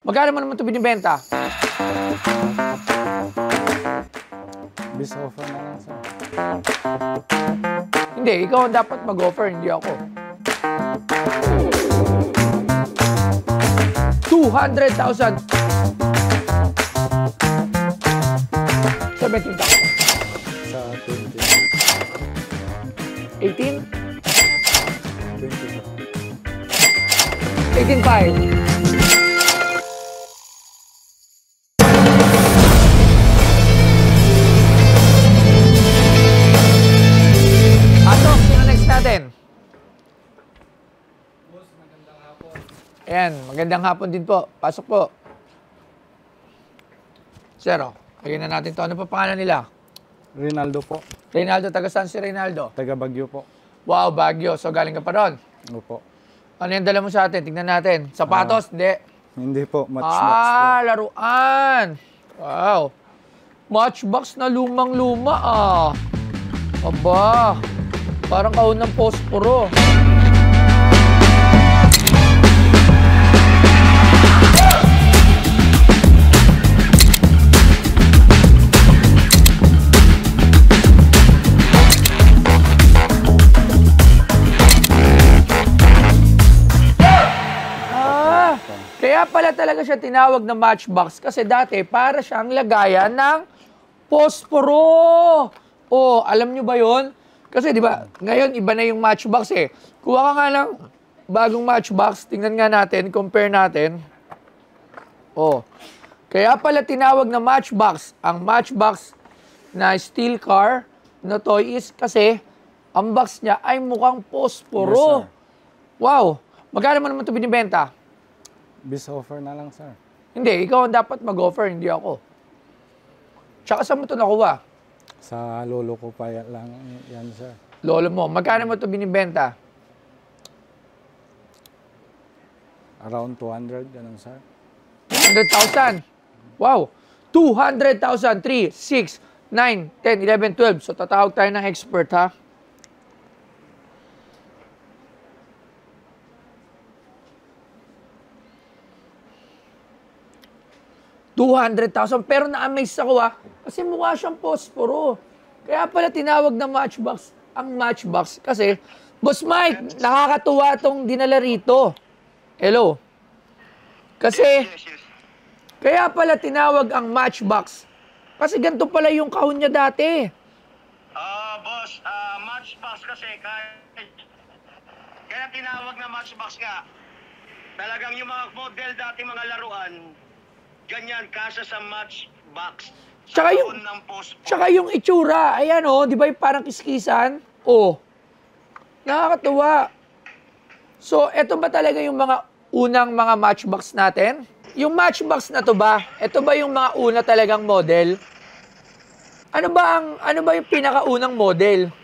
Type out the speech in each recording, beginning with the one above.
Magkano mo naman ito binibenta? Bis offer na lang, sir. Hindi, ikaw ang dapat mag-offer, hindi ako. 200,000. 17,000. Sa 20. 18? 20. 18,500. Ato, sino next natin? Boss, magandang hapon. Ayan, magandang hapon din po. Pasok po. Sir, lagyan na natin to. Ano pa pangalan nila? Rinaldo po. Reynaldo, taga saan si Reynaldo? Taga Baguio po. Wow, Baguio. So, galing ka pa ron. Opo. Ano yung dala mo sa atin? Tignan natin. Sapatos? Hindi. Hindi po. Matchbox po. Laruan. Wow. Matchbox na lumang-luma, Aba. Parang kahon ng posporo. Kaya pala talaga siya tinawag na matchbox kasi dati para siyang lagayan ng posporo. Oh, alam nyo ba yon? Kasi di ba, ngayon iba na yung matchbox eh. Kuha ka nga ng bagong matchbox, tingnan nga natin, compare natin. Oh, kaya pala tinawag na matchbox. Ang matchbox na steel car na toy is kasi ang box niya ay mukhang posporo. Yes, sir. Wow, magkano mo naman ito binibenta? Bis offer na lang, sir. Hindi, ikaw ang dapat mag-offer, hindi ako. Tsaka saan mo ito nakuha? Sa lolo ko pa lang yan, sir. Lolo mo, magkano mo ito binibenta? Around 200, ganun, sir. 100,000. Wow. 200,000. 3, 6, 9, 10, 11, 12. So, tatawag tayo ng expert, ha? $200,000. Pero na-amaze ako, kasi mukha siyang posporo. Kaya pala tinawag na matchbox ang matchbox. Kasi, Boss Mike, nakakatuwa itong dinala rito. Hello. Kasi, kaya pala tinawag ang matchbox. Kasi ganito pala yung kahon niya dati. Boss, matchbox kasi kaya tinawag na matchbox nga. Talagang yung mga model dati mga laruan, ganyan kasa sa matchbox. Tsaka yung itsura, ayan di ba yung parang kiskisan? Nakakatuwa. So, eto ba talaga yung mga unang mga matchbox natin? Yung matchbox na to ba? Ito ba yung mga una talagang model? Ano ba yung pinakaunang model?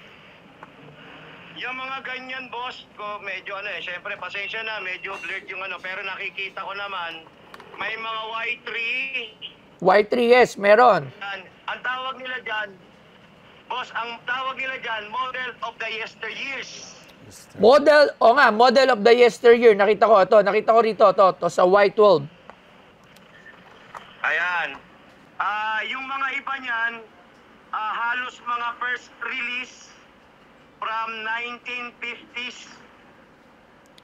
Yung mga ganyan, boss, ko medyo syempre pasensya na, medyo blurred yung pero nakikita ko naman, may mga Y3. Y3, yes, meron. Ang tawag nila dyan, boss, ang tawag nila dyan, model of the yesteryears. Model of the yesteryear. Nakita ko rito, to sa Y12. Ayan. Yung mga iba niyan, halos mga first release from 1950s.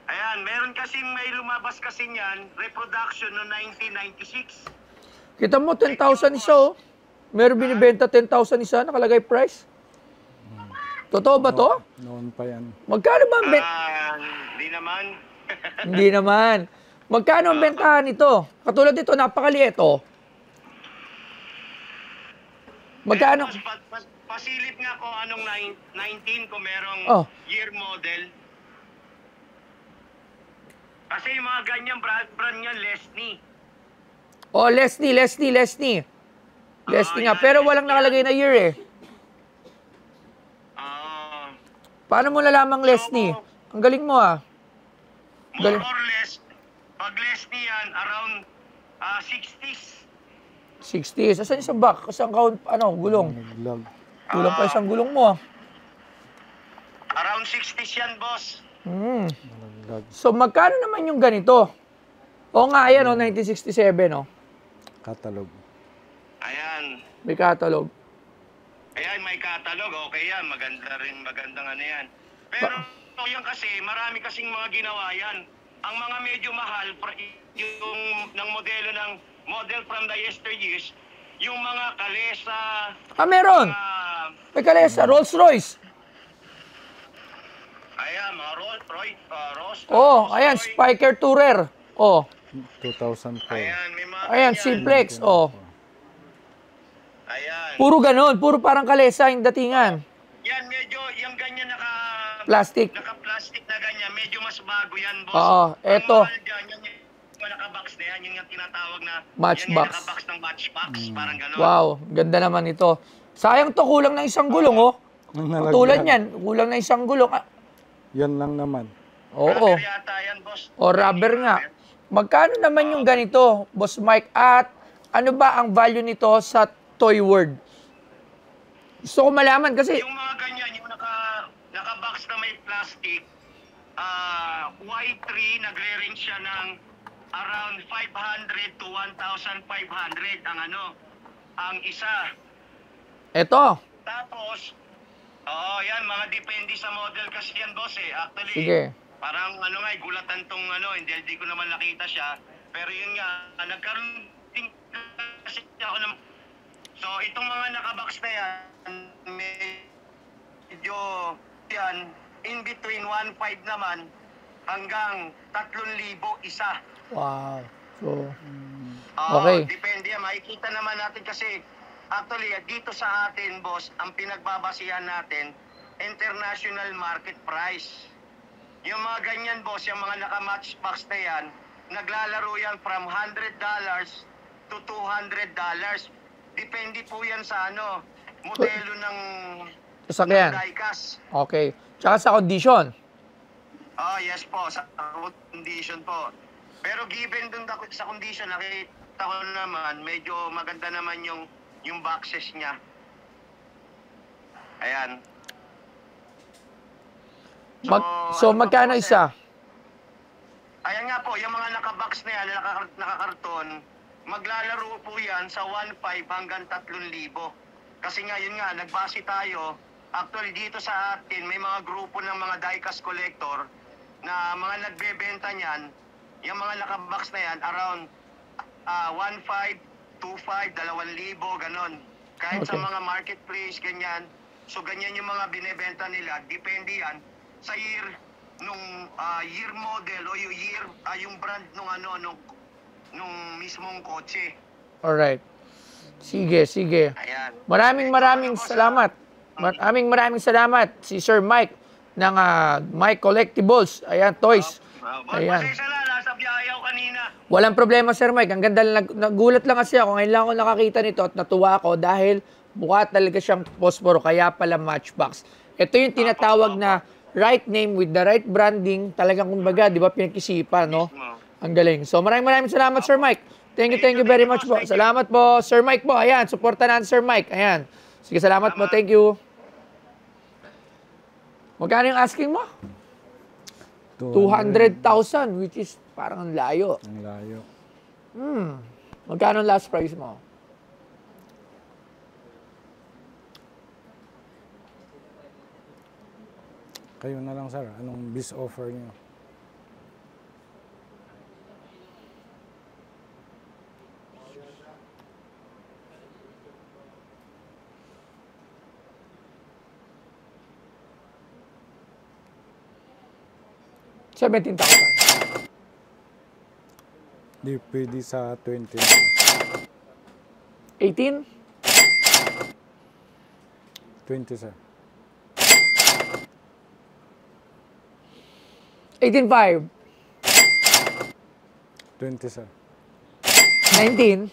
Ayan, meron kasing may lumabas kasi niyan, reproduction no 1996. Kita mo, 10,000 isa, Meron binibenta 10,000 isa, nakalagay price. Totoo ba to? Noon pa yan. Magkano ba ang Hindi naman. Hindi naman. Magkano ang bentahan nito? Katulad dito, napakaliit, Magkano? Pasilip nga kung anong 19 kung merong year model. Kasi yung mga ganyang brand niya, Lesney. Lesney nga. Pero walang nakalagay na year, Paano mo nalamang Lesney? Ang galing mo, More or less, pag Lesney yan, around 60s. 60s. Asan isang back? Isang count, gulong? Naglag. Kulang pa isang gulong mo, Around 60s yan, boss. Naglag. So, magkano naman yung ganito? Oo nga, ayan, 1967, no? Catalog. Ayan. May catalog. Ayan, may catalog. Okay yan. Magandang ano yan. Pero yung kasi, marami kasing mga ginawa yan. Ang mga medyo mahal, yung ng model from the yesteryears, yung mga kalesa, Meron! May kalesa, Rolls Royce. ayan, mga Rolls Ayan, Royce. Spiker Tourer. 2004. Ayan, may mga Ayan, ganyan. Simplex. Ayan. Puro ganun, puro parang kalesa yung datingan. Yan, medyo, yung ganyan Plastic. naka-plastic na ganyan, medyo mas bago yan, boss. Oo, eto. Ang mahal dyan, yung naka-box na yan, yung tinatawag na, Matchbox. Yan yung naka-box ng matchbox, parang gano'n. Wow, ganda naman ito. Sayang to, kulang na isang gulong, Tulad yan, kulang na isang gulong. Yan lang naman. Oo. Rubber yata yan, boss. Rubber nga. Magkano naman yung ganito, Boss Mike? At ano ba ang value nito sa Toy World? Gusto ko malaman kasi... Yung mga ganyan, yung naka-box na may plastic, Y3, nagre-range siya ng around 500 to 1,500 ang isa. Eto. Tapos, yan, mga depende sa model kasi yan, boss Actually, Sige. parang gulatan tong hindi ko naman nakita siya. Pero yun nga, nagkaroon din kasi ako ng... So, itong mga nakabox na yan, medyo yan, in between 1.5 naman hanggang 3,000 isa. Wow. So, okay. Depende yan. Makikita naman natin kasi actually, dito sa atin, boss, ang pinagbabasihan natin, international market price. Yung mga ganyan, boss, yung mga naka-matchbox na yan, naglalaro yan from $100 to $200. Depende po yan sa modelo ng Sasakyan. diecast. Okay. Tsaka sa condition. Yes po, sa condition po. Pero given dun sa condition, nakita ko naman, medyo maganda naman yung boxes niya. Ayan. So magkano isa? Ayan nga po, yung mga naka-box na yan, nakakarton, maglalaro po yan sa 1.5 hanggang 3,000. Kasi nga, yun nga, nagbase tayo. Actually, dito sa atin, may mga grupo ng mga diecast collector na mga nagbebenta niyan. Yung mga naka-box na yan, around 1.5, 2.5, 2,000, ganon. Kahit sa Okay. mga marketplace, ganyan. So, ganyan yung mga binebenta nila. Depende yan sa year, year model o yung year, yung brand nung mismong kotse. Alright. Sige. Ayan. Maraming salamat. Maraming salamat si Sir Mike ng Mike Collectibles. Ayan, toys. Ayan. Pasensya na, nasa biyahe ako kanina. Walang problema, Sir Mike. Ang ganda lang. Nagulat lang kasi ako. Ngayon lang ako nakakita nito at natuwa ako dahil mukha talaga siyang posporo. Kaya pala matchbox. Ito yung tinatawag na right name with the right branding. Talagang kumbaga, di ba, pinag-isipan, no? Ang galing. So, maraming salamat, Sir Mike. Thank you very much po. Salamat po, Sir Mike po. Ayan, supportan natin, Sir Mike. Ayan. Sige, salamat po. Thank you. Magkano yung asking mo? 200,000, which is parang ang layo. Ang layo. Magkano ang last price mo? Kayo na lang, sir. Anong bis offer niyo? $17,000. Di pwede sa 20. 18? 20, sir. 18.5? 20, sir. 19?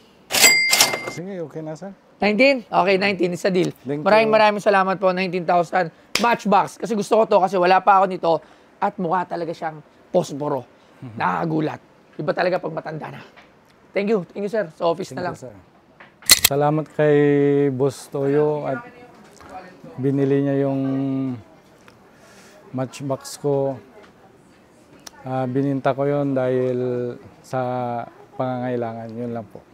Sige, okay na, sir. 19? Okay, 19 is a deal. Thank you. Maraming salamat po. 19,000 matchbox. Kasi gusto ko to kasi wala pa ako nito at mukha talaga siyang posporo. Nakakagulat. Iba talaga pag matanda na. Thank you, sir. Sa office na lang. Thank you, sir. Salamat kay Boss Toyo at binili niya yung matchbox ko. Bininta ko yon dahil sa pangangailangan. Yun lang po.